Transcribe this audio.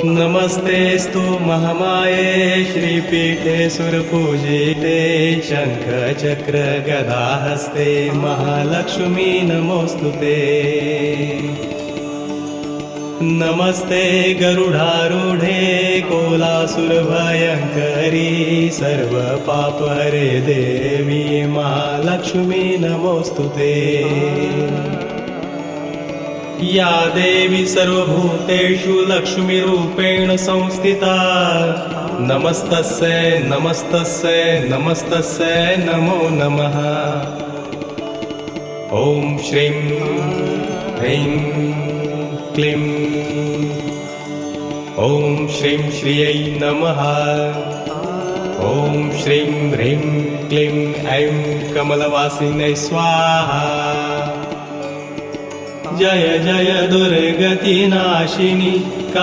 नमस्तेस्तु महामाये श्रीपीठे सुरपूजिते शङ्खचक्र गदाहस्ते महालक्ष्मी नमोऽस्तुते। नमस्ते गरुडारूढे कोलासुरभयङ्करी सर्वपापहरे देवी महालक्ष्मी नमोऽस्तुते। या देवी सर्वभूतेषु लक्ष्मीरूपेण संस्थिता नमस्तस्यै नमस्तस्यै नमस्तस्यै नमो नमः। ॐ श्रीं ह्रीं क्लीं ॐ श्रीं श्रियै नमः। ॐ श्रीं ह्रीं क्लीं ऐं कमलवासिन्यै स्वाहा। जय जय दुर्गतिनाशिनी।